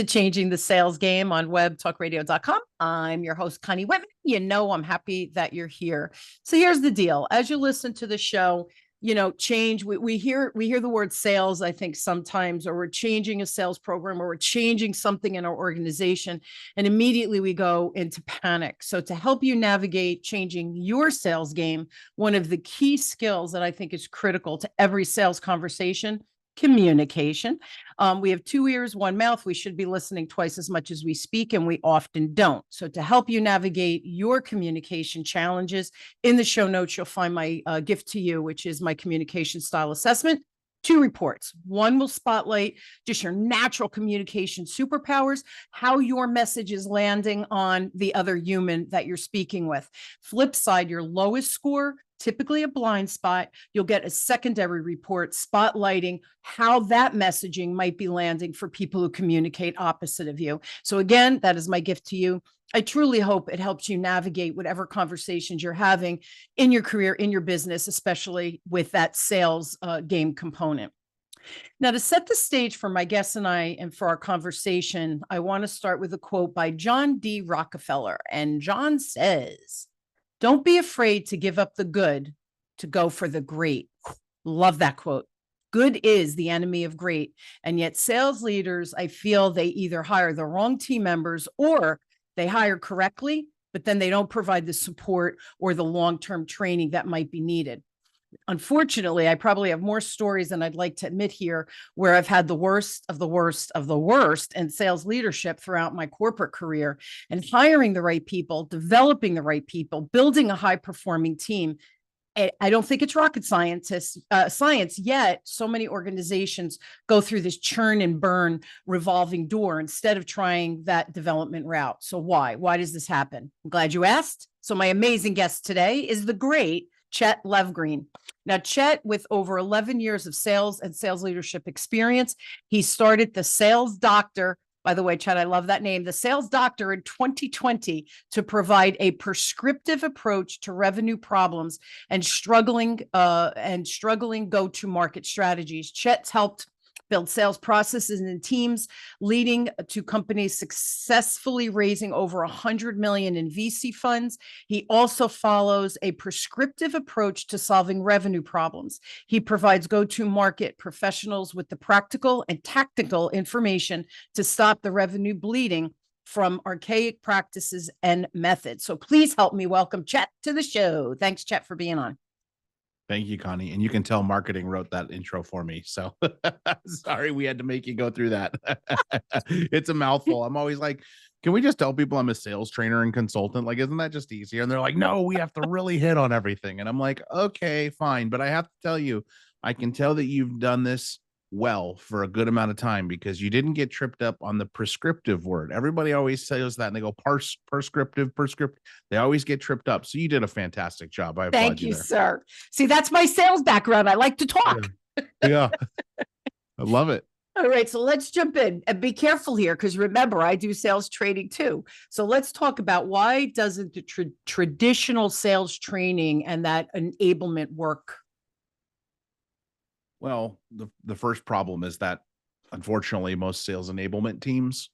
to Changing the Sales Game on webtalkradio.com. I'm your host, Connie Whitman. You know, I'm happy that you're here. So here's the deal. As you listen to the show, change, we hear the word sales, I think sometimes, or we're changing a sales program, or we're changing something in our organization, and immediately we go into panic. So to help you navigate changing your sales game, one of the key skills that I think is critical to every sales conversation, communication. We have 2 ears, 1 mouth. We should be listening twice as much as we speak, and we often don't. So to help you navigate your communication challenges, in the show notes, you'll find my gift to you, which is my communication style assessment. 2 reports. One will spotlight just your natural communication superpowers, how your message is landing on the other human that you're speaking with. Flip side, your lowest score, typically a blind spot, you'll get a secondary report spotlighting how that messaging might be landing for people who communicate opposite of you. So again, that is my gift to you. I truly hope it helps you navigate whatever conversations you're having in your career, in your business, especially with that sales game component. Now, to set the stage for my guests and I, and for our conversation, I want to start with a quote by John D. Rockefeller. And John says, "Don't be afraid to give up the good to go for the great." Love that quote. Good is the enemy of great. And yet sales leaders, I feel they either hire the wrong team members, or they hire correctly, but then they don't provide the support or the long-term training that might be needed. Unfortunately, I probably have more stories than I'd like to admit here, where I've had the worst of the worst of the worst in sales leadership throughout my corporate career, and hiring the right people, developing the right people, building a high-performing team. I don't think it's rocket science yet. So many organizations go through this churn and burn revolving door instead of trying that development route. So why? Why does this happen? I'm glad you asked. So my amazing guest today is the great Chet Lovegren. Now, Chet, with over 11 years of sales and sales leadership experience, he started the Sales Doctor. By the way, Chet, I love that name. The Sales Doctor in 2020 to provide a prescriptive approach to revenue problems and struggling go-to-market strategies. Chet's helped build sales processes and teams, leading to companies successfully raising over 100 million in VC funds. He also follows a prescriptive approach to solving revenue problems. He provides go-to-market professionals with the practical and tactical information to stop the revenue bleeding from archaic practices and methods. So please help me welcome Chet to the show. Thanks, Chet, for being on. Thank you, Connie. And you can tell marketing wrote that intro for me. So sorry we had to make you go through that. It's a mouthful. I'm always like, can we just tell people I'm a sales trainer and consultant? Like, isn't that just easier? And they're like, no, we have to really hit on everything. And I'm like, okay, fine. But I have to tell you, I can tell that you've done this well for a good amount of time, because you didn't get tripped up on the prescriptive word. Everybody always says that and they go prescriptive. They always get tripped up. So you did a fantastic job. I applaud Thank you, there. sir. See, that's my sales background. I like to talk. Yeah. I love it. All right, so let's jump in and be careful here, because remember, I do sales training too. So let's talk about, why doesn't the traditional sales training and that enablement work? Well, the first problem is that, unfortunately, most sales enablement teams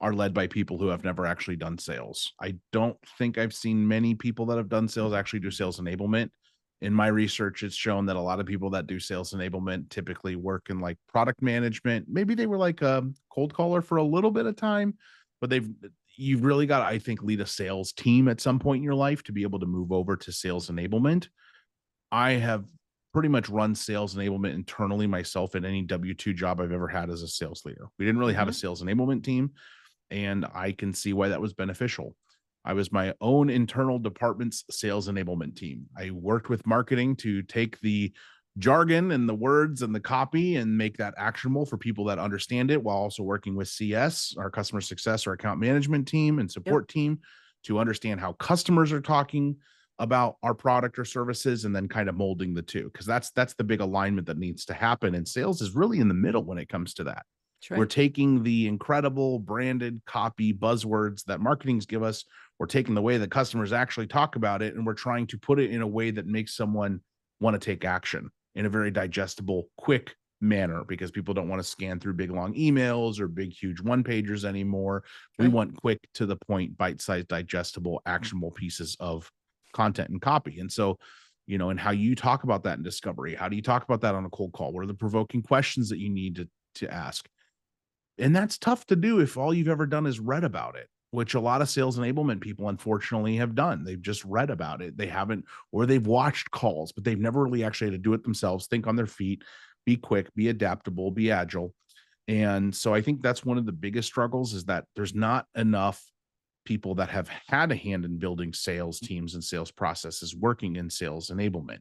are led by people who have never actually done sales. I don't think I've seen many people that have done sales actually do sales enablement. In my research, it's shown that a lot of people that do sales enablement typically work in like product management. Maybe they were like a cold caller for a little bit of time, but you've really got to, I think, lead a sales team at some point in your life to be able to move over to sales enablement. I have pretty much run sales enablement internally myself in any W-2 job I've ever had as a sales leader. We didn't really have a sales enablement team, and I can see why that was beneficial. I was my own internal department's sales enablement team. I worked with marketing to take the jargon and the words and the copy and make that actionable for people that understand it, while also working with CS, our customer success or account management team and support team, to understand how customers are talking about our product or services, and then kind of molding the two, because that's the big alignment that needs to happen. And sales is really in the middle when it comes to that. Right. We're taking the incredible branded copy buzzwords that marketings give us. We're taking the way that customers actually talk about it, and we're trying to put it in a way that makes someone want to take action in a very digestible, quick manner, because people don't want to scan through big long emails or big huge one pagers anymore. We Right. want quick, to the point, bite-sized, digestible, actionable pieces of content and copy. And so, and how you talk about that in discovery, how do you talk about that on a cold call? What are the provoking questions that you need to ask? And that's tough to do if all you've ever done is read about it, which a lot of sales enablement people unfortunately have done. They've just read about it. They haven't, or they've watched calls, but they've never really actually had to do it themselves, think on their feet, be quick, be adaptable, be agile. And so I think that's one of the biggest struggles, is that there's not enough people that have had a hand in building sales teams and sales processes working in sales enablement.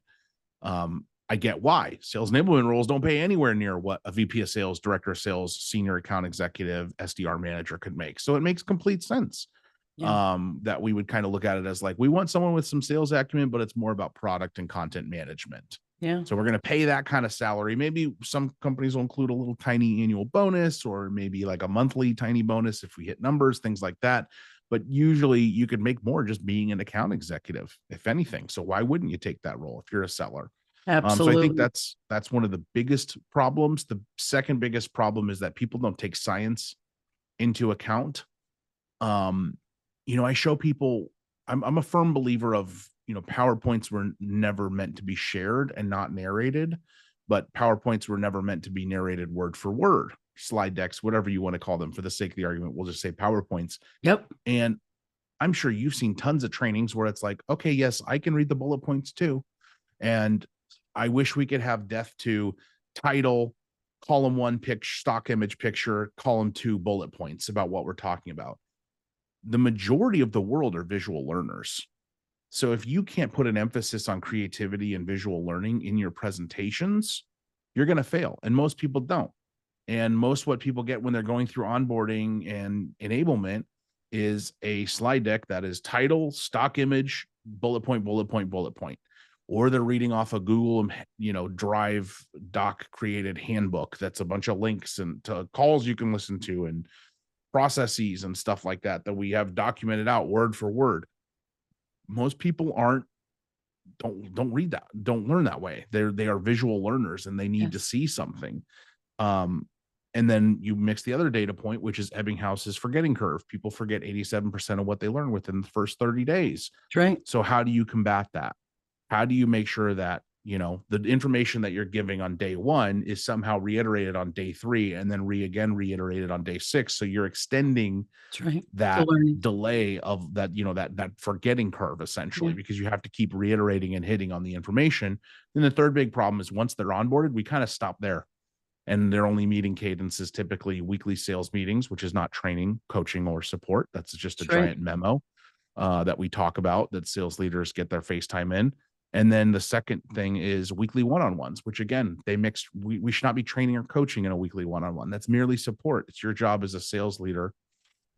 I get why sales enablement roles don't pay anywhere near what a VP of sales, director of sales, senior account executive, SDR manager could make. So it makes complete sense Yeah. that we would kind of look at it as like, we want someone with some sales acumen, but it's more about product and content management. Yeah. So we're going to pay that kind of salary. Maybe some companies will include a little tiny annual bonus, or maybe like a monthly tiny bonus if we hit numbers, things like that. But usually you could make more just being an account executive, if anything. So why wouldn't you take that role if you're a seller? So I think Absolutely. that's one of the biggest problems. The second biggest problem is that people don't take science into account. I show people, I'm a firm believer of, PowerPoints were never meant to be shared and not narrated, but PowerPoints were never meant to be narrated word for word. Slide decks, whatever you want to call them, for the sake of the argument, we'll just say PowerPoints. Yep. And I'm sure you've seen tons of trainings where it's like, okay, yes, I can read the bullet points too. And I wish we could have death to title, column 1 stock image picture, column 2 bullet points about what we're talking about. The majority of the world are visual learners. So if you can't put an emphasis on creativity and visual learning in your presentations, you're going to fail. And most people don't. And what people get when they're going through onboarding and enablement is a slide deck that is title, stock image, bullet point, bullet point, bullet point. Or they're reading off a Google, Drive doc created handbook that's a bunch of links and to calls you can listen to and processes and stuff like that we have documented out word for word. Most people don't read that, don't learn that way. They are visual learners, and they need to see something. And then you mix the other data point, which is Ebbinghouse's forgetting curve. People forget 87% of what they learn within the first 30 days. That's right. So how do you combat that? How do you make sure that, the information that you're giving on day 1 is somehow reiterated on day 3 and then reiterated on day 6? So you're extending That's right. that delay of that, that forgetting curve, essentially, because you have to keep reiterating and hitting on the information. Then the third big problem is once they're onboarded, we kind of stop there. And their only meeting cadence is typically weekly sales meetings, which is not training, coaching, or support. That's just a giant memo that we talk about that sales leaders get their face time in. And then the second thing is weekly one-on-ones, which again, they mix. We should not be training or coaching in a weekly one-on-one. That's merely support. It's your job as a sales leader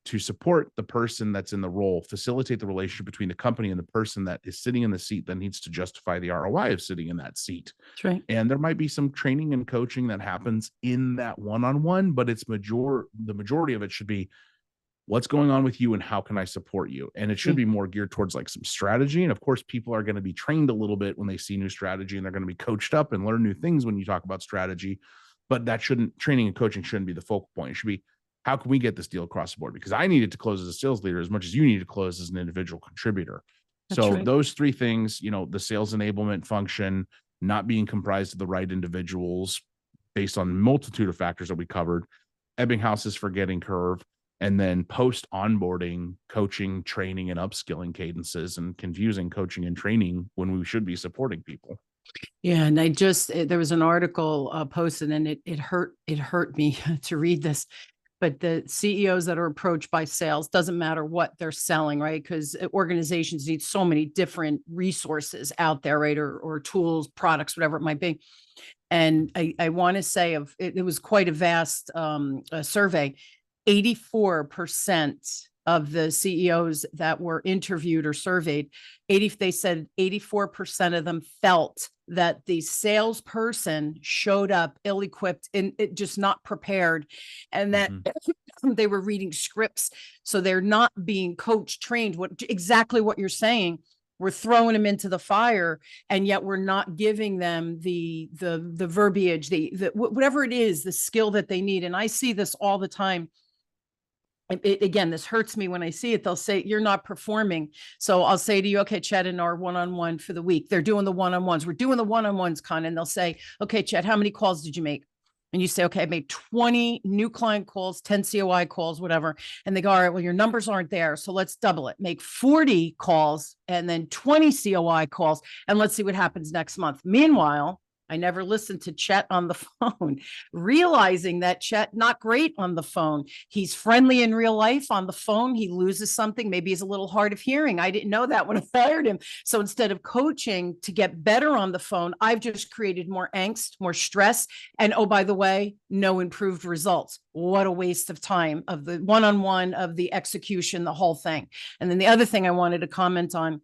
to support the person that's in the role, facilitate the relationship between the company and the person that is sitting in the seat that needs to justify the ROI of sitting in that seat. That's right. And there might be some training and coaching that happens in that one-on-one, but the majority of it should be what's going on with you and how can I support you? And it should be more geared towards like some strategy. And of course, people are going to be trained a little bit when they see new strategy, and they're going to be coached up and learn new things when you talk about strategy. But training and coaching shouldn't be the focal point. It should be, how can we get this deal across the board? Because I needed to close as a sales leader as much as you need to close as an individual contributor. Those three things, the sales enablement function, not being comprised of the right individuals based on multitude of factors that we covered, Ebbinghouse's forgetting curve, and then post onboarding coaching, training, and upskilling cadences, and confusing coaching and training when we should be supporting people. Yeah. And there was an article posted, and it hurt me to read this, but the CEOs that are approached by sales, doesn't matter what they're selling, right? Because organizations need so many different resources out there, right? Or tools, products, whatever it might be. And I want to say it was quite a vast survey. 84% of the CEOs that were interviewed or surveyed, they said 84% of them felt that the salesperson showed up ill-equipped and just not prepared, and that they were reading scripts. So they're not being coached, trained, exactly what you're saying. we're throwing them into the fire, and yet we're not giving them the verbiage, the whatever it is, the skill that they need. And I see this all the time. Again, this hurts me when I see it. They'll say, you're not performing. So I'll say to you, okay, Chet, in our one-on-one for the week, they're doing the one-on-ones. We're doing the one-on-ones, Con. And they'll say, okay, Chet, how many calls did you make? And you say, okay, I made 20 new client calls, 10 COI calls, whatever. And they go, all right, well, your numbers aren't there. So let's double it. Make 40 calls and then 20 COI calls. And let's see what happens next month. Meanwhile, I never listened to Chet on the phone, realizing that Chet, not great on the phone. He's friendly in real life. On the phone, he loses something. Maybe he's a little hard of hearing. I didn't know that when I fired him. So instead of coaching to get better on the phone, I've just created more angst, more stress. And oh, by the way, no improved results. What a waste of time, of the one-on-one, of the execution, the whole thing. And then the other thing I wanted to comment on,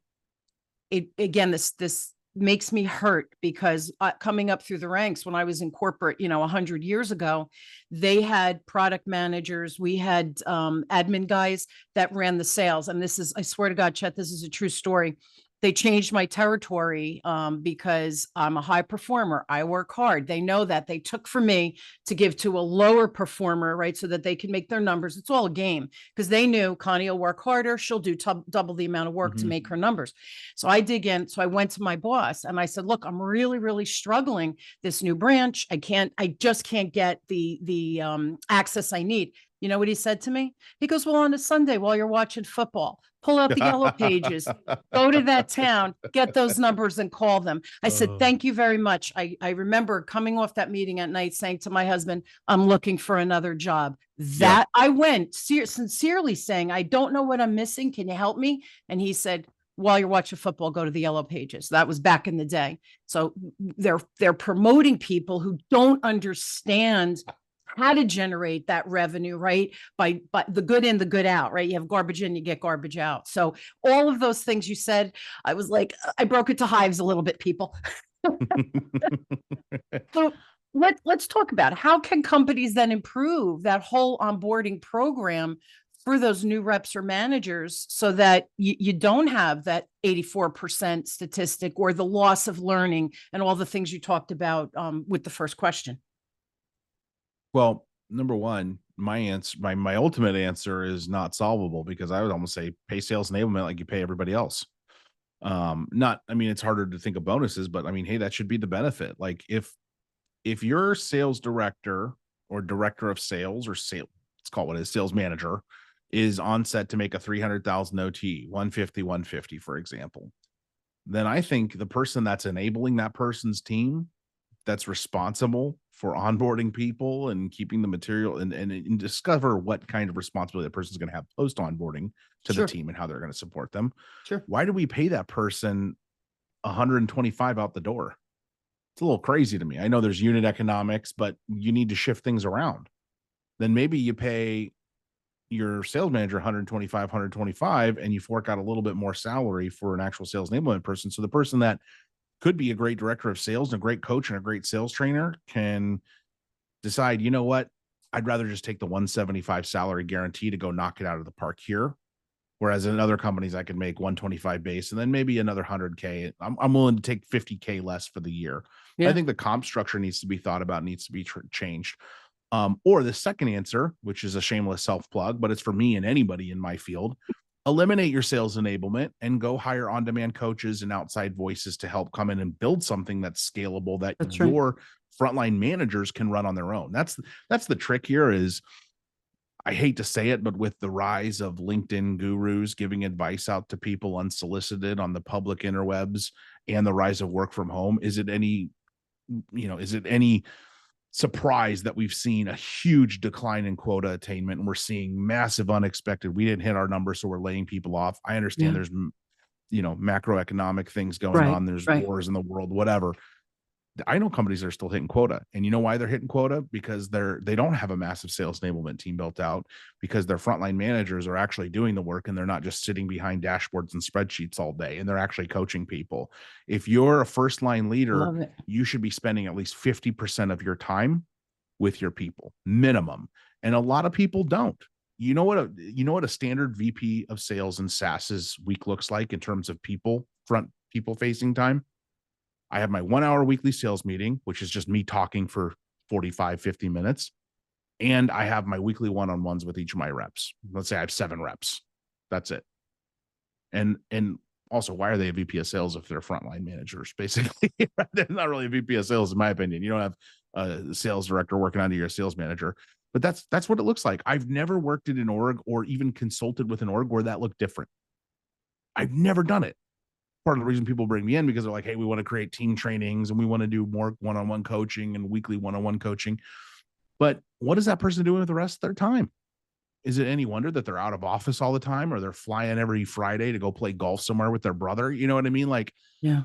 again, this makes me hurt, because coming up through the ranks when I was in corporate, 100 years ago, they had product managers. We had admin guys that ran the sales. And this is, I swear to God, Chet, this is a true story. They changed my territory because I'm a high performer. I work hard. They know that. They took from me to give to a lower performer, right? So that they can make their numbers. It's all a game, because they knew Connie will work harder. She'll do double the amount of work to make her numbers. So I dig in. So I went to my boss and I said, look, I'm really, really struggling this new branch. I just can't get the access I need. You know what he said to me? He goes, well, on a Sunday while you're watching football, pull out the yellow pages, go to that town, get those numbers and call them. I said, thank you very much. I remember coming off that meeting at night saying to my husband, I'm looking for another job. That I went sincerely saying, I don't know what I'm missing. Can you help me? And he said, while you're watching football, go to the yellow pages. That was back in the day. So they're promoting people who don't understand how to generate that revenue, right? By the good in, the good out, right? You have garbage in, you get garbage out. So all of those things you said, I was like, I broke it to hives a little bit, people. So let's talk about it. How can companies then improve that whole onboarding program for those new reps or managers, so that you don't have that 84% statistic or the loss of learning and all the things you talked about with the first question? Well, number one, my ultimate answer is not solvable, because I would almost say pay sales enablement like you pay everybody else. It's harder to think of bonuses, but hey, that should be the benefit. Like if your sales director or director of sales, or sales, let's call it what it is, sales manager, is on set to make a 300,000 OT, 150, for example, then I think the person that's enabling that person's team, that's responsible for onboarding people and keeping the material and discover what kind of responsibility that person's going to have post onboarding to the team and how they're going to support them. Sure. Why do we pay that person 125 out the door? It's a little crazy to me. I know there's unit economics, but you need to shift things around. Then maybe you pay your sales manager 125, and you fork out a little bit more salary for an actual sales enablement person. So the person that could be a great director of sales and a great coach and a great sales trainer can decide, you know what, I'd rather just take the 175 salary guarantee to go knock it out of the park here. Whereas in other companies, I could make 125 base and then maybe another 100K. I'm willing to take 50K less for the year. Yeah. I think the comp structure needs to be thought about, needs to be changed. Or the second answer, which is a shameless self plug, but it's for me and anybody in my field, eliminate your sales enablement and go hire on-demand coaches and outside voices to help come in and build something that's scalable, that your frontline managers can run on their own. That's the trick here. Is, I hate to say it, but with the rise of LinkedIn gurus giving advice out to people unsolicited on the public interwebs and the rise of work from home, is it any surprise that we've seen a huge decline in quota attainment, and we're seeing massive unexpected, we didn't hit our numbers, so we're laying people off? I understand there's macroeconomic things going on, there's wars in the world, whatever. I know companies that are still hitting quota, and you know why they're hitting quota? Because they don't have a massive sales enablement team built out, because their frontline managers are actually doing the work, and they're not just sitting behind dashboards and spreadsheets all day, and they're actually coaching people. If you're a first line leader, you should be spending at least 50% of your time with your people, minimum. And a lot of people don't. You know what a standard VP of sales in SaaS's week looks like in terms of people front people facing time. I have my 1 hour weekly sales meeting, which is just me talking for 45, 50 minutes. And I have my weekly one-on-ones with each of my reps. Let's say I have 7 reps. That's it. And also, why are they a VP of sales if they're frontline managers? Basically, they're not really a VP of sales, in my opinion. You don't have a sales director working under your sales manager, but that's what it looks like. I've never worked in an org or even consulted with an org where that looked different. I've never done it. Part of the reason people bring me in because they're like, hey, we want to create team trainings and we want to do more one-on-one coaching and weekly one-on-one coaching. But what is that person doing with the rest of their time? Is it any wonder that they're out of office all the time, or they're flying every Friday to go play golf somewhere with their brother? You know what I mean? Like, yeah.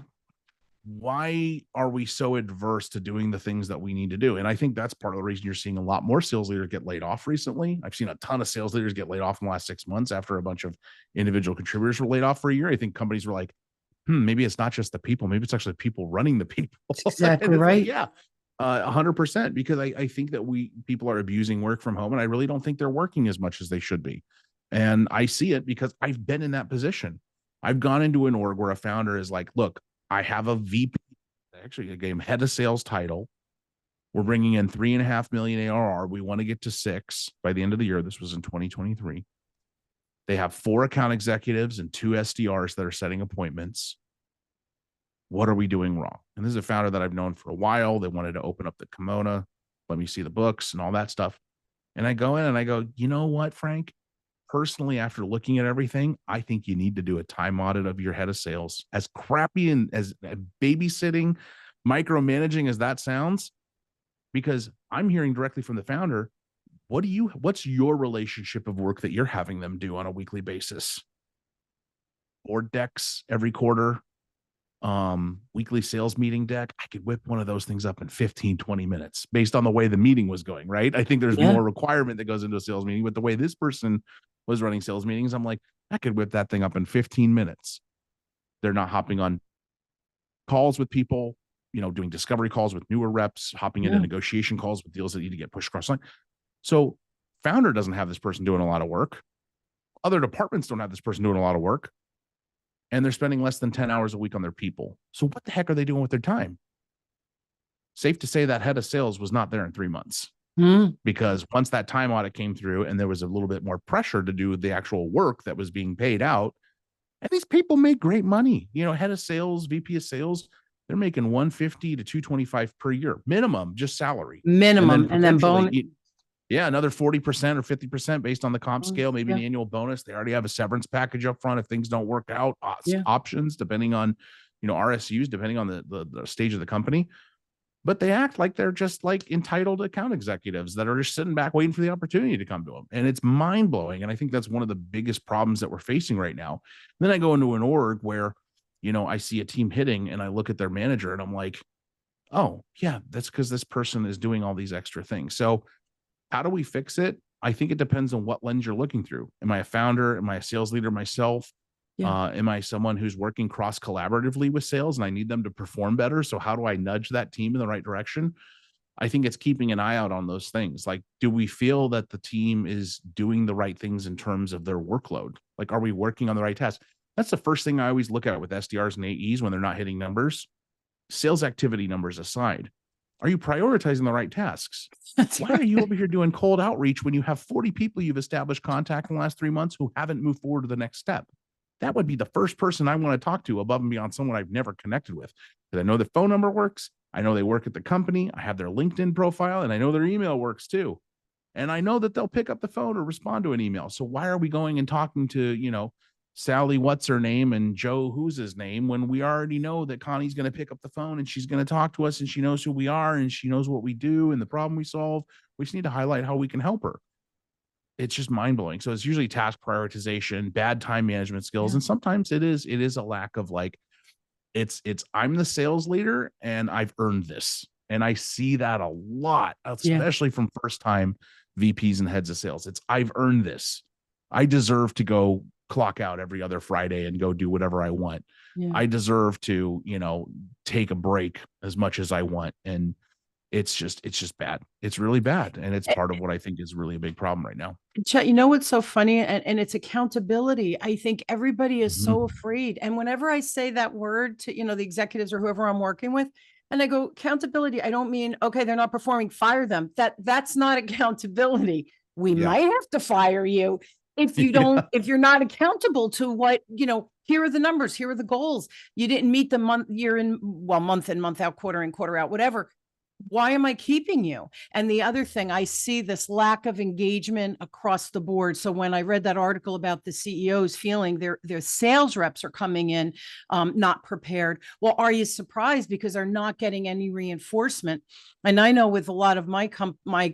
Why are we so adverse to doing the things that we need to do? And I think that's part of the reason you're seeing a lot more sales leaders get laid off recently. I've seen a ton of sales leaders get laid off in the last 6 months after a bunch of individual contributors were laid off for a year. I think companies were like, maybe it's not just the people, maybe it's actually people running the people. Exactly right. Like, yeah. 100%, because I think that people are abusing work from home, and I really don't think they're working as much as they should be. And I see it because I've been in that position. I've gone into an org where a founder is like, look, I have a VP, actually a game head of sales title. We're bringing in 3.5 million ARR. We want to get to 6 by the end of the year. This was in 2023. They have 4 account executives and 2 SDRs that are setting appointments. What are we doing wrong? And this is a founder that I've known for a while. They wanted to open up the kimono, let me see the books and all that stuff. And I go in and I go, you know what, Frank? Personally, after looking at everything, I think you need to do a time audit of your head of sales. As crappy and as babysitting, micromanaging as that sounds, because I'm hearing directly from the founder, what's your relationship of work that you're having them do on a weekly basis? Board decks every quarter, weekly sales meeting deck. I could whip one of those things up in 15, 20 minutes based on the way the meeting was going, right? I think there's more requirement that goes into a sales meeting, but the way this person was running sales meetings, I'm like, I could whip that thing up in 15 minutes. They're not hopping on calls with people, doing discovery calls with newer reps, hopping into negotiation calls with deals that need to get pushed across line. So founder doesn't have this person doing a lot of work. Other departments don't have this person doing a lot of work. And they're spending less than 10 hours a week on their people. So what the heck are they doing with their time? Safe to say that head of sales was not there in 3 months. Because once that time audit came through and there was a little bit more pressure to do the actual work that was being paid out, and these people make great money. Head of sales, VP of sales, they're making 150 to 225 per year, minimum, just salary. Minimum, and then bonus. Yeah, another 40% or 50% based on the comp scale, maybe an annual bonus. They already have a severance package up front if things don't work out, options depending on, RSUs, depending on the stage of the company. But they act like they're just like entitled account executives that are just sitting back waiting for the opportunity to come to them. And it's mind blowing. And I think that's one of the biggest problems that we're facing right now. And then I go into an org where, I see a team hitting and I look at their manager and I'm like, oh yeah, that's because this person is doing all these extra things. So how do we fix it? I think it depends on what lens you're looking through. Am I a founder? Am I a sales leader myself? Am I someone who's working cross collaboratively with sales and I need them to perform better? So how do I nudge that team in the right direction? I think it's keeping an eye out on those things. Like, do we feel that the team is doing the right things in terms of their workload? Like, are we working on the right tasks? That's the first thing I always look at with SDRs and AEs when they're not hitting numbers. Sales activity numbers aside, are you prioritizing the right tasks? Why are you over here doing cold outreach when you have 40 people you've established contact in the last 3 months who haven't moved forward to the next step? That would be the first person I want to talk to above and beyond someone I've never connected with. Because I know the phone number works. I know they work at the company. I have their LinkedIn profile and I know their email works too. And I know that they'll pick up the phone or respond to an email. So why are we going and talking to, Sally, what's her name, and Joe, who's his name, when we already know that Connie's going to pick up the phone and she's going to talk to us and she knows who we are and she knows what we do and the problem we solve. We just need to highlight how we can help her. It's just mind blowing. So it's usually task prioritization, bad time management skills. And sometimes it is a lack of like, it's I'm the sales leader and I've earned this. And I see that a lot, especially from first time VPs and heads of sales. It's I've earned this. I deserve to go clock out every other Friday and go do whatever I want. I deserve to, take a break as much as I want. And it's just bad. It's really bad. And it's part of what I think is really a big problem right now. Chet, you know what's so funny? And it's accountability. I think everybody is so Mhm. afraid. And whenever I say that word to, the executives or whoever I'm working with, and I go accountability, I don't mean, okay, they're not performing, fire them. That's not accountability. We Yeah. might have to fire you if you Yeah. don't, if you're not accountable to what, here are the numbers, here are the goals. You didn't meet the month in, month out, quarter in, quarter out, whatever. Why am I keeping you? And the other thing, I see this lack of engagement across the board. So when I read that article about the CEOs feeling their sales reps are coming in not prepared, well, are you surprised because they're not getting any reinforcement? And I know with a lot of my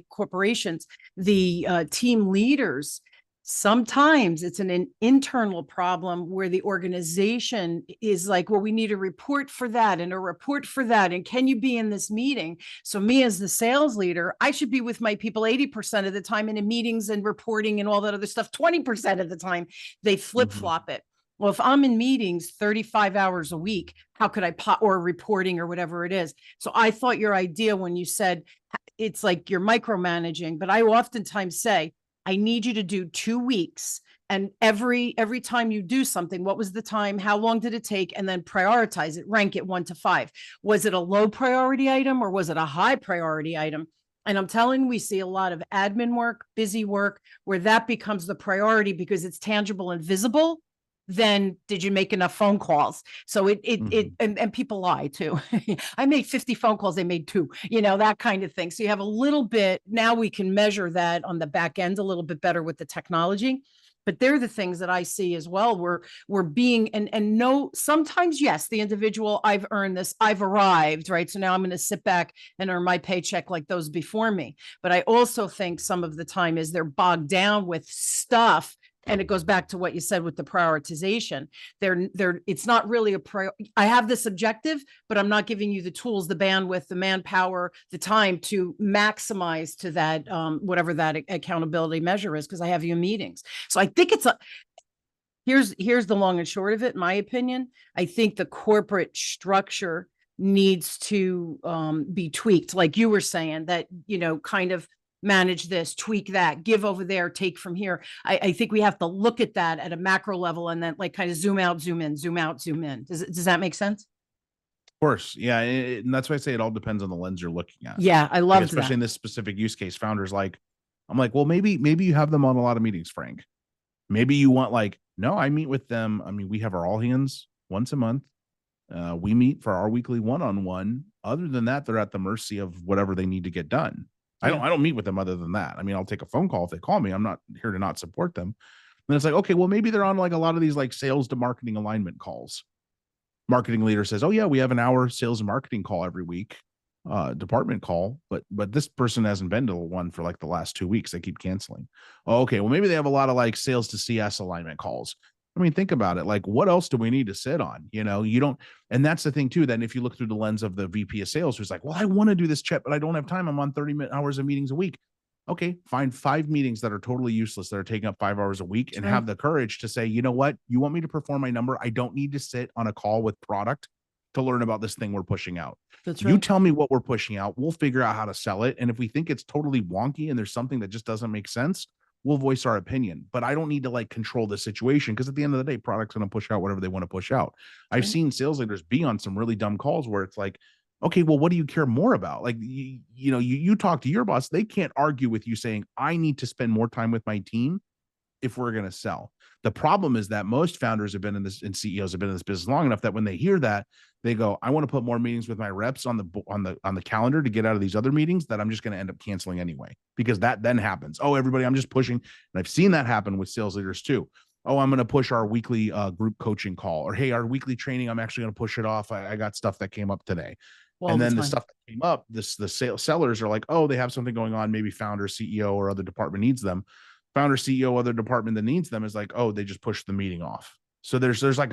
corporations, the team leaders, sometimes it's an internal problem where the organization is like, well, we need a report for that and a report for that. And can you be in this meeting? So me as the sales leader, I should be with my people 80% of the time and in meetings and reporting and all that other stuff 20% of the time. They flip Mhm. flop it. Well, if I'm in meetings 35 hours a week, how could I or reporting or whatever it is? So I thought your idea when you said it's like you're micromanaging, but I oftentimes say, I need you to do 2 weeks. And every time you do something, what was the time? How long did it take? And then prioritize it, rank it 1 to 5. Was it a low priority item or was it a high priority item? And I'm telling you, we see a lot of admin work, busy work, where that becomes the priority because it's tangible and visible. Then did you make enough phone calls? So Mhm. and people lie too. I made 50 phone calls, they made 2, that kind of thing. So you have a little bit, now we can measure that on the back end a little bit better with the technology. But they're the things that I see as well. We're being and no, sometimes yes, the individual, I've earned this, I've arrived, right? So now I'm going to sit back and earn my paycheck like those before me. But I also think some of the time is they're bogged down with stuff, and it goes back to what you said with the prioritization. It's not really I have this objective, but I'm not giving you the tools, the bandwidth, the manpower, the time to maximize to that whatever that accountability measure is, because I have you in meetings. So I think here's the long and short of it, in my opinion. I think the corporate structure needs to be tweaked, like you were saying, that kind of manage this, tweak that, give over there, take from here. I think we have to look at that at a macro level and then like kind of zoom out, zoom in, zoom out, zoom in. Does that make sense? Of course. Yeah. And that's why I say it all depends on the lens you're looking at. Yeah, I Like, loved especially that. in this specific use case, founders like, I'm like, well, maybe you have them on a lot of meetings, Frank. Maybe you want like, no, I meet with them. I mean, we have our all hands once a month. We meet for our weekly one-on-one. Other than that, they're at the mercy of whatever they need to get done. Yeah. I don't meet with them other than that. I mean, I'll take a phone call if they call me. I'm not here to not support them. And it's like, okay, well, maybe they're on like a lot of these like sales to marketing alignment calls. Marketing leader says, oh yeah, we have an hour sales and marketing call every week, department call, but this person hasn't been to one for like the last 2 weeks. They keep canceling. Oh, okay, well, maybe they have a lot of like sales to CS alignment calls. I mean, think about it. Like, what else do we need to sit on? You don't, and that's the thing too. Then if you look through the lens of the VP of sales, who's like, well, I want to do this chat, but I don't have time. I'm on 30 hours of meetings a week. Okay, find 5 meetings that are totally useless, that are taking up 5 hours a week, That's and right. have the courage to say, you know what? You want me to perform my number? I don't need to sit on a call with product to learn about this thing we're pushing out. That's You right. tell me what we're pushing out. We'll figure out how to sell it. And if we think it's totally wonky and there's something that just doesn't make sense, we'll voice our opinion. But I don't need to like control the situation, because at the end of the day, product's going to push out whatever they want to push out. That's I've right. seen sales leaders be on some really dumb calls where it's like, okay, well, what do you care more about? Like, you talk to your boss, they can't argue with you saying, I need to spend more time with my team if we're going to sell. The problem is that most founders have been in this, and CEOs have been in this business long enough that when they hear that, they go, I want to put more meetings with my reps on the calendar to get out of these other meetings that I'm just going to end up canceling anyway, because that then happens. Oh, everybody, I'm just pushing. And I've seen that happen with sales leaders too. Oh, I'm going to push our weekly group coaching call, or hey, our weekly training, I'm actually going to push it off. I got stuff that came up today. All And the then the time. stuff that came up, the sellers are like, oh, they have something going on. Maybe founder, CEO, or other department needs them. Founder, CEO, other department that needs them is like, oh, they just pushed the meeting off. So there's like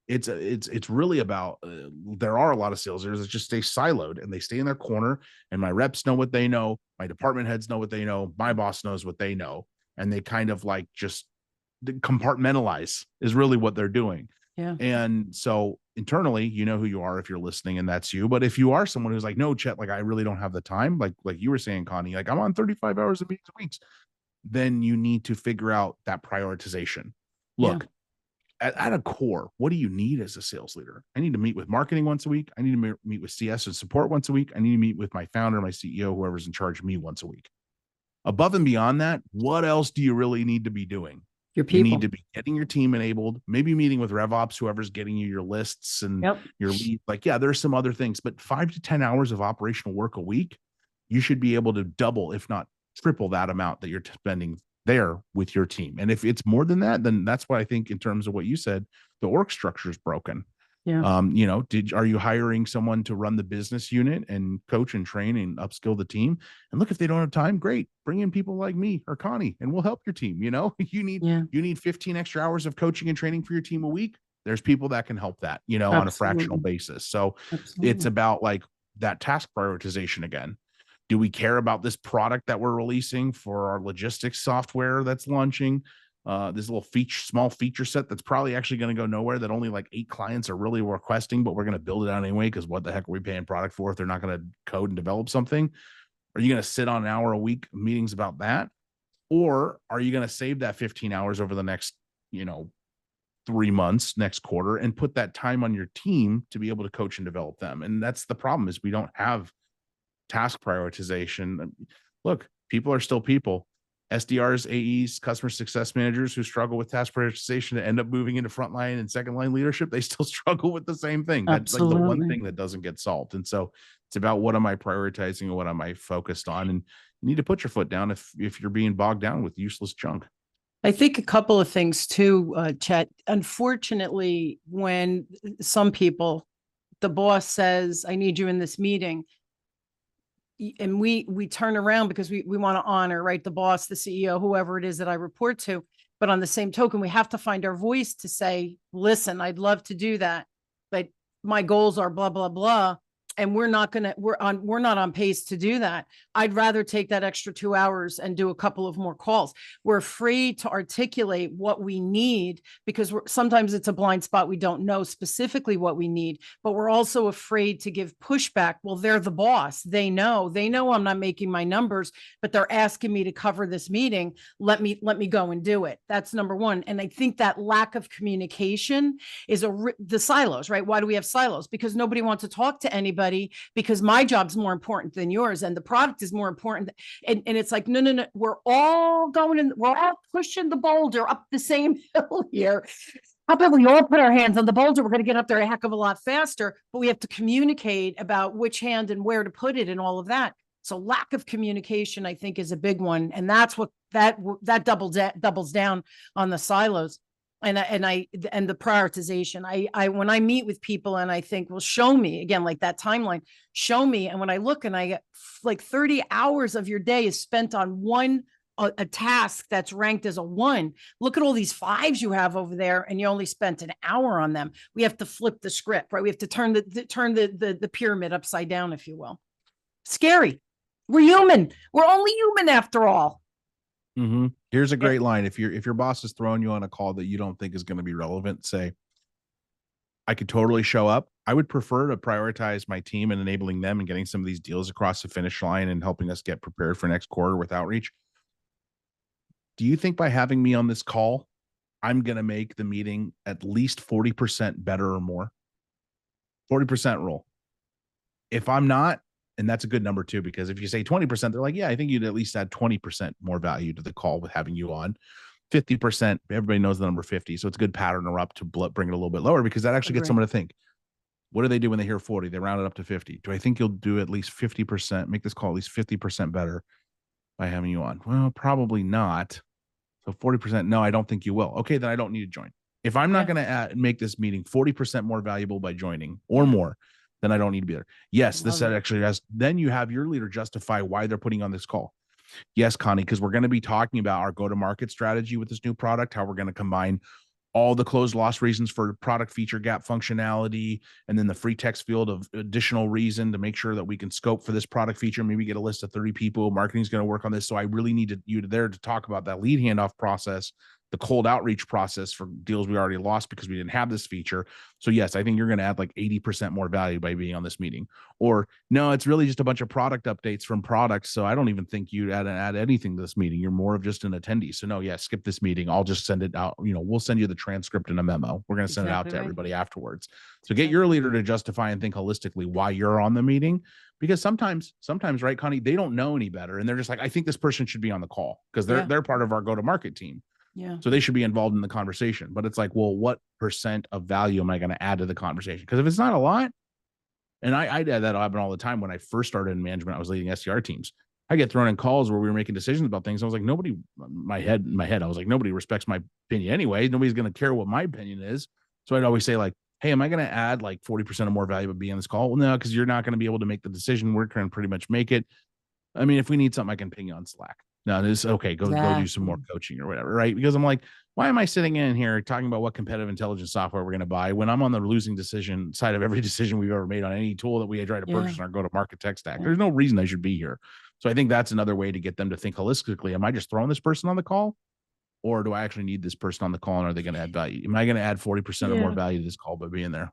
it's really about there are a lot of sales leaders that just stay siloed and they stay in their corner. And my reps know what they know, my department heads know what they know, my boss knows what they know, and they kind of like just compartmentalize is really what they're doing. Yeah. And so internally, you know who you are if you're listening, and that's you. But if you are someone who's like, no, Chet, like I really don't have the time, like you were saying, Connie, like I'm on 35 hours of meetings a week, then you need to figure out that prioritization. Yeah. Look, at a core, what do you need as a sales leader? I need to meet with marketing once a week. I need to meet with CS and support once a week. I need to meet with my founder, my CEO, whoever's in charge of me once a week. Above and beyond that, what else do you really need to be doing? Your You need people. to be getting your team enabled, maybe meeting with RevOps, whoever's getting you your lists and Yep. your leads. Like, yeah, there's some other things, but 5 to 10 hours of operational work a week, you should be able to double, if not triple that amount that you're spending there with your team. And if it's more than that, then that's what I think in terms of what you said, the org structure is broken. Yeah. Are you hiring someone to run the business unit and coach and train and upskill the team? And look, if they don't have time, great. Bring in people like me or Connie and we'll help your team. Yeah. You need 15 extra hours of coaching and training for your team a week. There's people that can help that, on a fractional Absolutely. basis. So it's Absolutely. about like that task prioritization again. Do we care about this product that we're releasing for our logistics software that's launching? This little small feature set that's probably actually going to go nowhere, that only like 8 clients are really requesting, but we're going to build it out anyway, because what the heck are we paying product for if they're not going to code and develop something? Are you going to sit on an hour a week meetings about that? Or are you going to save that 15 hours over the next, 3 months, next quarter, and put that time on your team to be able to coach and develop them? And that's the problem, is we don't have task prioritization. Look, people are still people. SDRs, AEs, customer success managers who struggle with task prioritization to end up moving into frontline and second line leadership, they still struggle with the same thing. That's like the one Absolutely. thing that doesn't get solved. And so it's about, what am I prioritizing and what am I focused on? And you need to put your foot down if you're being bogged down with useless junk. I think a couple of things too, Chet. Unfortunately, when some people, the boss says, I need you in this meeting, and we turn around because we want to honor, right, the boss, the CEO, whoever it is that I report to. But on the same token, we have to find our voice to say, listen, I'd love to do that, but my goals are blah, blah, blah. And we're not on pace to do that. I'd rather take that extra 2 hours and do a couple of more calls. We're afraid to articulate what we need because sometimes it's a blind spot. We don't know specifically what we need, but we're also afraid to give pushback. Well, they're the boss. They know I'm not making my numbers, but they're asking me to cover this meeting. Let me go and do it. That's number one. And I think that lack of communication is the silos, right? Why do we have silos? Because nobody wants to talk to anybody, because my job's more important than yours and the product is more important. And it's like, no, we're all pushing the boulder up the same hill here. How about we all put our hands on the boulder? We're going to get up there a heck of a lot faster, but we have to communicate about which hand and where to put it and all of that. So lack of communication, I think, is a big one. And that's what that doubles down on the silos. And the prioritization. I when I meet with people and I think, well, show me again, like that timeline, show me. And when I look and I get like 30 hours of your day is spent on a task that's ranked as a 1. Look at all these 5s you have over there, and you only spent an hour on them. We have to flip the script, right? We have to turn the pyramid upside down, if you will. Scary. We're human. We're only human after all. Mm-hmm. Here's a great line. If your boss is throwing you on a call that you don't think is going to be relevant, say, I could totally show up. I would prefer to prioritize my team and enabling them and getting some of these deals across the finish line and helping us get prepared for next quarter with outreach. Do you think by having me on this call, I'm going to make the meeting at least 40% better or more? 40% rule. If I'm not, and that's a good number too, because if you say 20%, they're like, yeah, I think you'd at least add 20% more value to the call with having you on. 50%, everybody knows the number 50. So it's a good pattern or up to bring it a little bit lower, because that actually gets someone to think, what do they do when they hear 40? They round it up to 50. Do I think you'll do at least 50%, make this call at least 50% better by having you on? Well, probably not. So 40%, no, I don't think you will. Okay, then I don't need to join. If I'm not going to make this meeting 40% more valuable by joining or more, then I don't need to be there. Yes, this actually has, then you have your leader justify why they're putting on this call. Yes, Connie, because we're going to be talking about our go-to-market strategy with this new product, how we're going to combine all the closed loss reasons for product feature gap functionality, and then the free text field of additional reason to make sure that we can scope for this product feature. Maybe get a list of 30 people. Marketing is going to work on this. So I really need you there to talk about that lead handoff process the cold outreach process for deals we already lost because we didn't have this feature. So yes, I think you're going to add like 80% more value by being on this meeting. Or no, it's really just a bunch of product updates from products. So I don't even think you'd add anything to this meeting. You're more of just an attendee. So no, yeah, skip this meeting. I'll just send it out. We'll send you the transcript and a memo. We're going to send it out to everybody afterwards. So get your leader to justify and think holistically why you're on the meeting. Because sometimes, right, Connie, they don't know any better. And they're just like, I think this person should be on the call because they're part of our go-to-market team. Yeah. So they should be involved in the conversation. But it's like, well, what percent of value am I going to add to the conversation? Because if it's not a lot, and I did that happen all the time when I first started in management, I was leading SDR teams. I get thrown in calls where we were making decisions about things. I was like, nobody, my head, I was like, nobody respects my opinion anyway. Nobody's going to care what my opinion is. So I'd always say like, hey, am I going to add like 40% or more value by being on this call? Well, no, because you're not going to be able to make the decision. We're going to pretty much make it. I mean, if we need something, I can ping you on Slack. No, this okay. Go do some more coaching or whatever, right? Because I'm like, why am I sitting in here talking about what competitive intelligence software we're going to buy when I'm on the losing decision side of every decision we've ever made on any tool that we try to purchase in our go-to-market tech stack? There's no reason I should be here. So I think that's another way to get them to think holistically. Am I just throwing this person on the call, or do I actually need this person on the call, and are they going to add value? Am I going to add 40% or more value to this call by being there?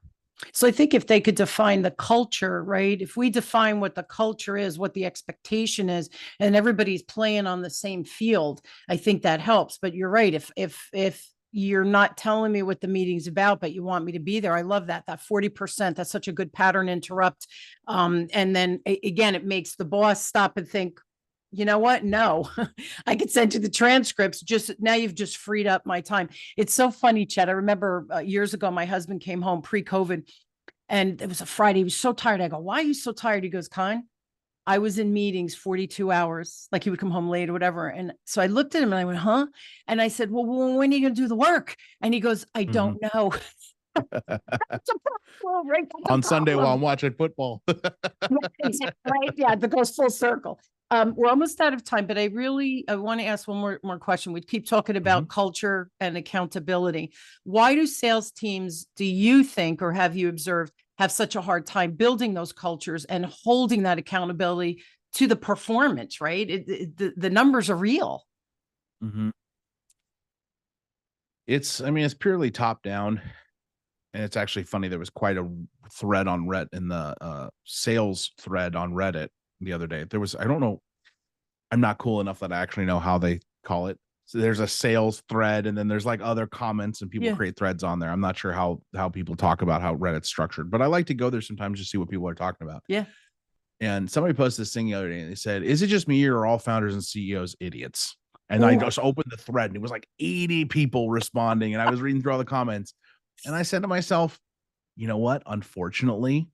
So I think if they could define the culture, right? If we define what the culture is, what the expectation is, and everybody's playing on the same field, I think that helps. But you're right. If you're not telling me what the meeting's about, but you want me to be there, I love that. That 40%, that's such a good pattern interrupt. And then again, it makes the boss stop and think, you know what? No, I could send you the transcripts. Just now you've just freed up my time. It's so funny, Chet. I remember years ago, my husband came home pre-COVID and it was a Friday. He was so tired. I go, why are you so tired? He goes, Con, I was in meetings 42 hours. Like he would come home late or whatever. And so I looked at him and I went, huh? And I said, well, when are you going to do the work? And he goes, I don't know. That's a problem, right? That's on Sunday while I'm watching football. Right. Yeah. That goes full circle. We're almost out of time, but I want to ask one more question. We keep talking about culture and accountability. Why do sales teams, do you think, or have you observed, have such a hard time building those cultures and holding that accountability to the performance, right? The numbers are real. It's purely top down. And it's actually funny. There was quite a thread on Reddit in the sales thread on Reddit the other day. There was, I don't know, I'm not cool enough that I actually know how they call it. So there's a sales thread, and then there's like other comments, and people create threads on there. I'm not sure how people talk about how Reddit's structured, but I like to go there sometimes to see what people are talking about. Yeah. And somebody posted this thing the other day, and they said, "Is it just me, or are all founders and CEOs idiots?" And I just opened the thread, and it was like 80 people responding, and I was reading through all the comments. And I said to myself, you know what? Unfortunately,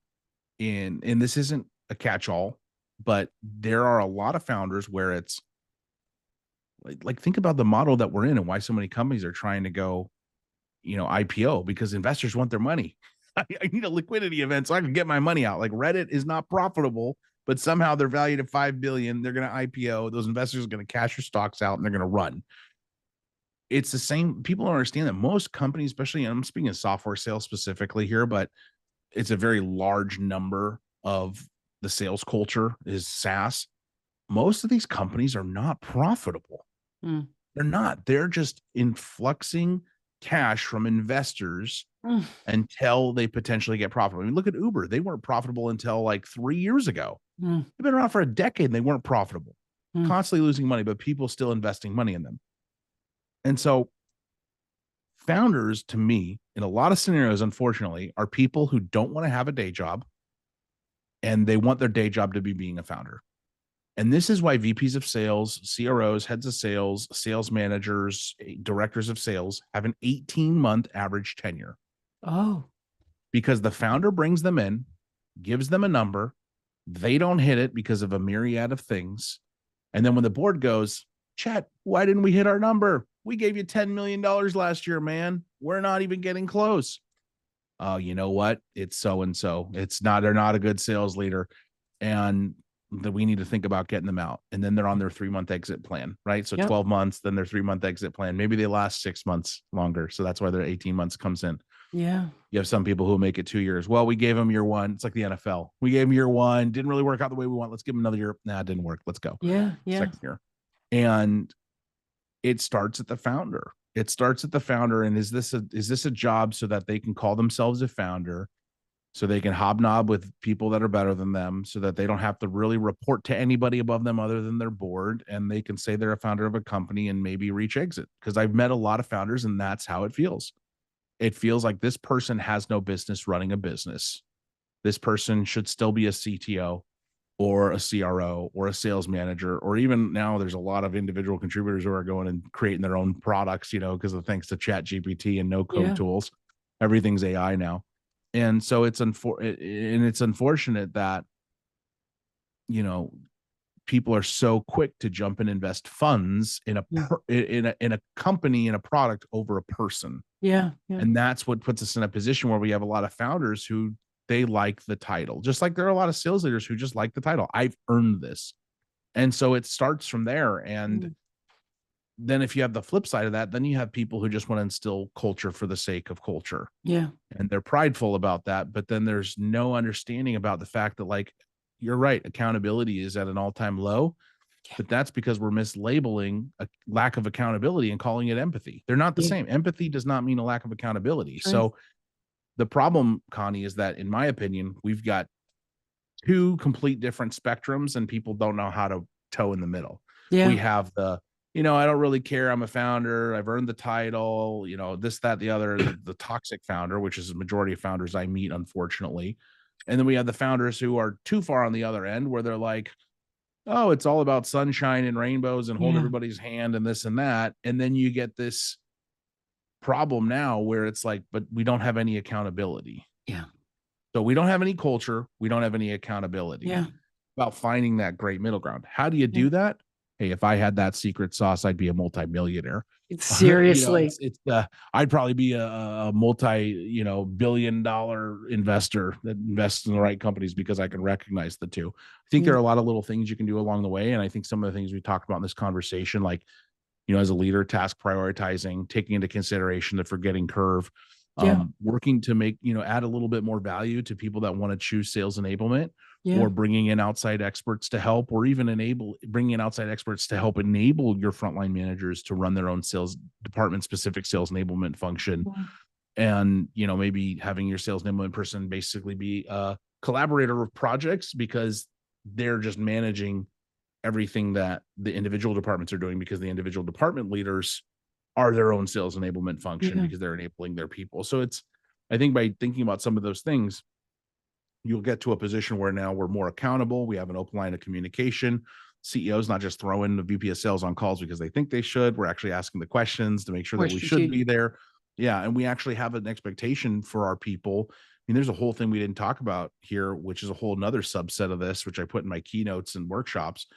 and this isn't a catch-all, but there are a lot of founders where it's like think about the model that we're in and why so many companies are trying to go, IPO, because investors want their money. I need a liquidity event so I can get my money out. Like Reddit is not profitable, but somehow they're valued at $5 billion. They're going to IPO. Those investors are going to cash your stocks out and they're going to run. It's the same. People don't understand that most companies, especially, and I'm speaking of software sales specifically here, but it's a very large number of the sales culture is SaaS. Most of these companies are not profitable. They're not. They're just influxing cash from investors until they potentially get profitable. I mean, look at Uber. They weren't profitable until like 3 years ago. They've been around for a decade and they weren't profitable, constantly losing money, but people still investing money in them. And so founders, to me, in a lot of scenarios, unfortunately, are people who don't want to have a day job and they want their day job to be being a founder. And this is why VPs of sales, CROs, heads of sales, sales managers, directors of sales have an 18-month average tenure. Oh. Because the founder brings them in, gives them a number, they don't hit it because of a myriad of things. And then when the board goes, Chet, why didn't we hit our number? We gave you $10 million last year, man. We're not even getting close. Oh, you know what? It's so-and-so. They're not a good sales leader. And that we need to think about getting them out. And then they're on their 3-month exit plan, right? So 12 months, then their 3-month exit plan. Maybe they last 6 months longer. So that's why their 18 months comes in. Yeah. You have some people who make it 2 years. Well, we gave them year one. It's like the NFL. We gave them year one. Didn't really work out the way we want. Let's give them another year. Nah, it didn't work. Let's go. Yeah. Yeah. Second year. And it starts at the founder. It starts at the founder. And is this a job so that they can call themselves a founder, so they can hobnob with people that are better than them, so that they don't have to really report to anybody above them other than their board, and they can say they're a founder of a company and maybe reach exit? Because I've met a lot of founders and that's how it feels. It feels like this person has no business running a business. This person should still be a CTO or a CRO or a sales manager, or even now there's a lot of individual contributors who are going and creating their own products, because of thanks to Chat GPT and no code Yeah. tools. Everything's AI now. And so it's unfortunate that, people are so quick to jump and invest funds in a company, in a product over a person. Yeah. Yeah. And that's what puts us in a position where we have a lot of founders who they like the title, just like there are a lot of sales leaders who just like the title. I've earned this. And so it starts from there. And then if you have the flip side of that, then you have people who just want to instill culture for the sake of culture. Yeah. And they're prideful about that. But then there's no understanding about the fact that, like, you're right, accountability is at an all-time low. But that's because we're mislabeling a lack of accountability and calling it empathy. They're not the same. Empathy does not mean a lack of accountability. So the problem, Connie, is that in my opinion, we've got two complete different spectrums and people don't know how to toe in the middle. Yeah. We have the, I don't really care. I'm a founder. I've earned the title, this, that, the other, the toxic founder, which is the majority of founders I meet, unfortunately. And then we have the founders who are too far on the other end where they're like, oh, it's all about sunshine and rainbows and hold everybody's hand and this and that. And then you get this problem now where it's like, but we don't have any accountability. Yeah. So we don't have any culture. We don't have any accountability. Yeah. About finding that great middle ground. How do you do that? Hey, if I had that secret sauce, I'd be a multimillionaire. Seriously. I'd probably be a multi-billion-dollar investor that invests in the right companies because I can recognize the two. I think there are a lot of little things you can do along the way. And I think some of the things we talked about in this conversation, like, as a leader, task prioritizing, taking into consideration the forgetting curve, working to make, add a little bit more value to people that want to choose sales enablement, or bringing in outside experts to help, or even bringing in outside experts to help enable your frontline managers to run their own sales department specific sales enablement function. And, maybe having your sales enablement person basically be a collaborator of projects because they're just managing everything that the individual departments are doing, because the individual department leaders are their own sales enablement function because they're enabling their people. So I think by thinking about some of those things, you'll get to a position where now we're more accountable. We have an open line of communication. CEOs not just throwing the VP of sales on calls because they think they should. We're actually asking the questions to make sure that we should be there. Yeah. And we actually have an expectation for our people. I mean, there's a whole thing we didn't talk about here, which is a whole nother subset of this, which I put in my keynotes and workshops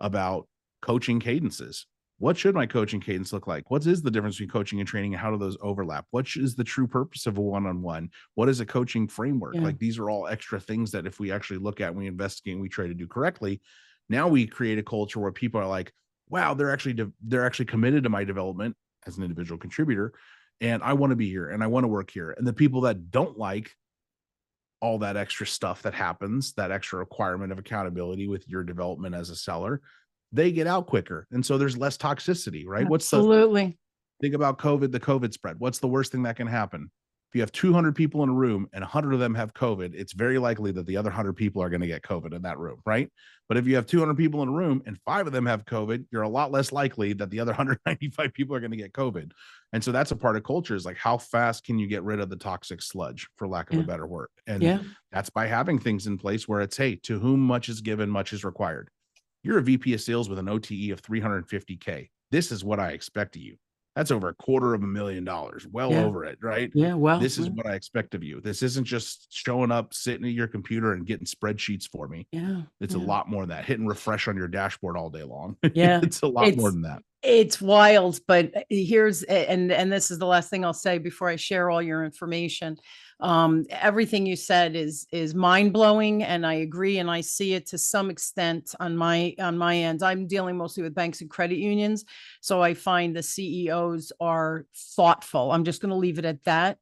about coaching cadences. What should my coaching cadence look like? What is the difference between coaching and training, and how do those overlap? What is the true purpose of a one-on-one? What is a coaching framework? Like, these are all extra things that if we actually look at, and we investigate, and we try to do correctly, now we create a culture where people are like, wow, they're actually committed to my development as an individual contributor. And I want to be here and I want to work here. And the people that don't like all that extra stuff that happens, that extra requirement of accountability with your development as a seller, they get out quicker. And so there's less toxicity, right? Absolutely. Think about COVID, the COVID spread. What's the worst thing that can happen? If you have 200 people in a room and 100 of them have COVID, it's very likely that the other 100 people are going to get COVID in that room, right? But if you have 200 people in a room and 5 of them have COVID, you're a lot less likely that the other 195 people are going to get COVID. And so that's a part of culture, is like, how fast can you get rid of the toxic sludge, for lack of a better word? And that's by having things in place where it's, hey, to whom much is given, much is required. You're a VP of sales with an OTE of $350K. This is what I expect of you. That's over $250,000, well over it, right? Yeah. Well, this is what I expect of you. This isn't just showing up, sitting at your computer and getting spreadsheets for me. It's a lot more than that. Hitting refresh on your dashboard all day long. It's a lot more than that. It's wild, but here's, and this is the last thing I'll say before I share all your information. Everything you said is mind blowing, and I agree, and I see it to some extent on my end. I'm dealing mostly with banks and credit unions, so I find the CEOs are thoughtful. I'm just going to leave it at that.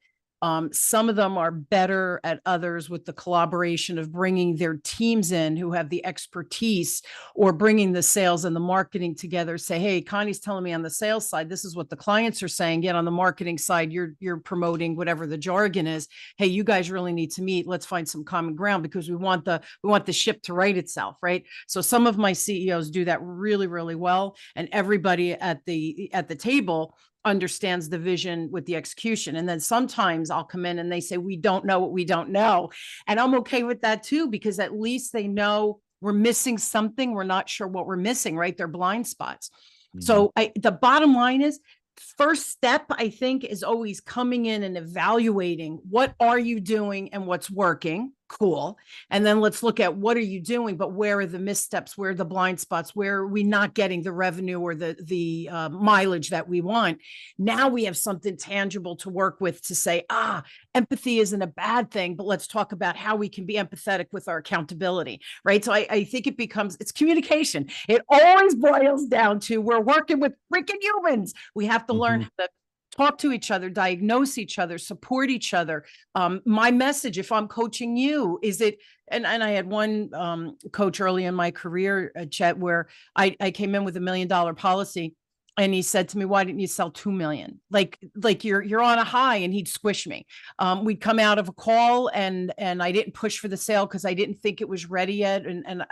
Some of them are better at others with the collaboration of bringing their teams in who have the expertise, or bringing the sales and the marketing together. Say, hey, Connie's telling me on the sales side, this is what the clients are saying. Yet on the marketing side, you're promoting whatever the jargon is. Hey, you guys really need to meet. Let's find some common ground, because we want the ship to right itself, right? So some of my CEOs do that really, really well, and everybody at the table understands the vision with the execution. And then sometimes I'll come in and they say, we don't know what we don't know. And I'm okay with that too, because at least they know we're missing something. We're not sure what we're missing, right? They're blind spots. So the bottom line is, first step, I think, is always coming in and evaluating what are you doing and what's working. Cool. And then let's look at what are you doing, but where are the missteps? Where are the blind spots? Where are we not getting the revenue or the mileage that we want? Now we have something tangible to work with to say, empathy isn't a bad thing, but let's talk about how we can be empathetic with our accountability, right? So I think it's communication. It always boils down to, we're working with freaking humans. We have to learn how to talk to each other, diagnose each other, support each other. My message, if I'm coaching you, and I had one coach early in my career, Chet, where I came in with $1 million policy, and he said to me, why didn't you sell 2 million? Like you're on a high, and he'd squish me. We'd come out of a call, and I didn't push for the sale because I didn't think it was ready yet. And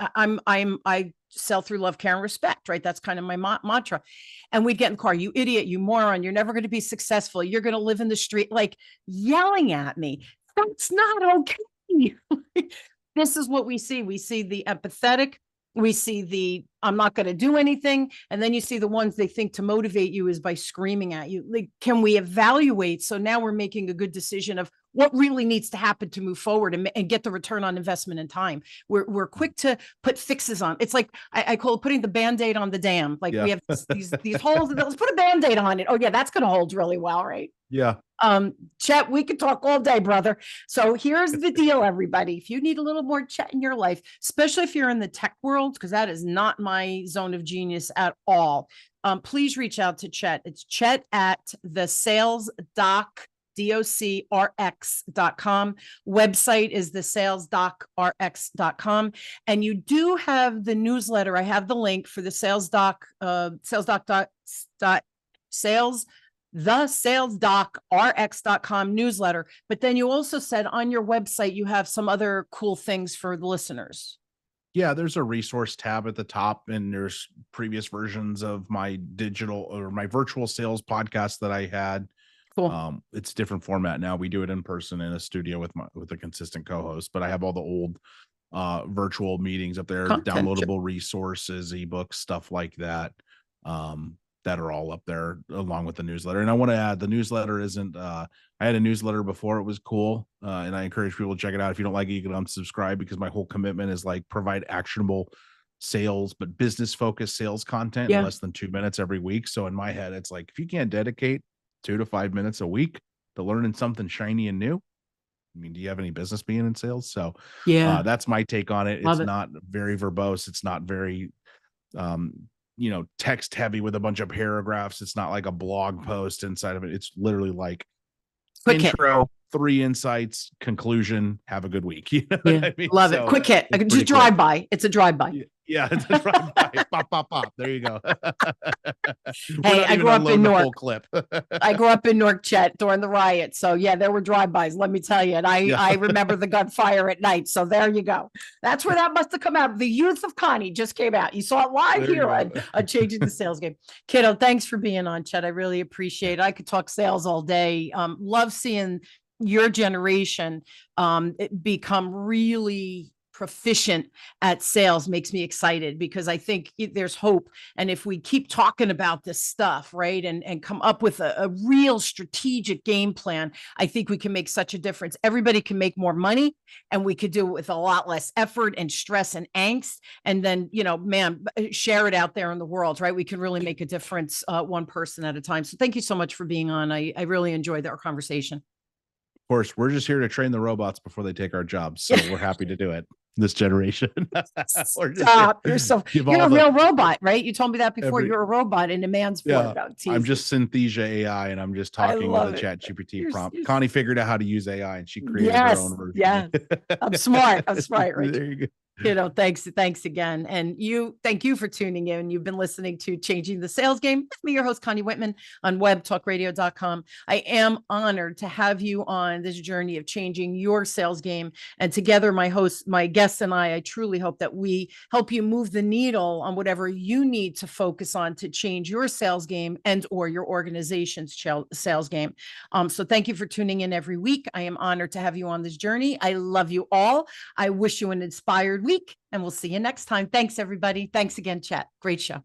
I sell through love, care, and respect, right? That's kind of my mantra. And we'd get in the car, you idiot, you moron, you're never going to be successful. You're going to live in the street, like yelling at me. That's not okay. This is what we see. We see the empathetic. We see the, I'm not going to do anything. And then you see the ones they think to motivate you is by screaming at you. Like, can we evaluate? So now we're making a good decision of what really needs to happen to move forward and get the return on investment and time. We're quick to put fixes on. It's like, I call it putting the Band-Aid on the dam. Like we have these holes, let's put a Band-Aid on it. Oh yeah, that's going to hold really well, right? Yeah. Chet, we could talk all day, brother. So here's the deal, everybody. If you need a little more Chet in your life, especially if you're in the tech world, because that is not my zone of genius at all, please reach out to Chet. It's Chet at the salesdoc.com. Website is the salesdocrx.com. And you do have the newsletter. I have the link for the salesdocrx.com newsletter. But then you also said on your website, you have some other cool things for the listeners. Yeah, there's a resource tab at the top, and there's previous versions of my digital or my virtual sales podcast that I had. Cool. It's different format now. We do it in person in a studio with a consistent co-host, but I have all the old virtual meetings up there, downloadable resources, ebooks, stuff like that. That are all up there along with the newsletter. And I want to add, the newsletter isn't, I had a newsletter before, it was cool. And I encourage people to check it out. If you don't like it, you can unsubscribe, because my whole commitment is like provide actionable sales, but business focused sales content in less than 2 minutes every week. So in my head, it's like, if you can't dedicate 2 to 5 minutes a week to learning something shiny and new, I mean, do you have any business being in sales? So that's my take on it. It's not very verbose. It's not very, text heavy with a bunch of paragraphs. It's not like a blog post inside of it. It's literally like quick intro, 3 insights, conclusion, have a good week. You know what I mean? Love it. Quick hit. Just drive by. It's a drive by. Yeah, it's a drive by. Pop, pop, pop. There you go. Hey, I grew up in Newark. Clip. I grew up in Newark, Chet, during the riot. So yeah, there were drive-bys, let me tell you. And I remember the gunfire at night. So there you go. That's where that must have come out. The Youth of Connie just came out. You saw it live here on Changing the Sales Game. Kiddo, thanks for being on, Chet. I really appreciate it. I could talk sales all day. Love seeing your generation become really proficient at sales. Makes me excited, because I think there's hope. And if we keep talking about this stuff, right, and come up with a real strategic game plan, I think we can make such a difference. Everybody can make more money, and we could do it with a lot less effort and stress and angst. And then, share it out there in the world, right? We can really make a difference, one person at a time. So thank you so much for being on. I really enjoyed our conversation. Of course, we're just here to train the robots before they take our jobs. So we're happy to do it. this generation. Or just Stop. You're give a all the real robot, right? You told me that before. every You're a robot in a man's form. yeah. No, I'm teasing. just Synthesia AI, and I'm just I talking with a love it. Chat GPT You're- prompt. you're- Connie figured out how to use AI, and she created her own version. Yeah. I'm smart. I'm smart, right? There you go. Thanks again. And thank you for tuning in. You've been listening to Changing the Sales Game with me, your host, Connie Whitman, on webtalkradio.com. I am honored to have you on this journey of changing your sales game. And together, my guests and I truly hope that we help you move the needle on whatever you need to focus on to change your sales game and or your organization's sales game. So thank you for tuning in every week. I am honored to have you on this journey. I love you all. I wish you an inspired week, and we'll see you next time. Thanks, everybody. Thanks again, Chet. Great show.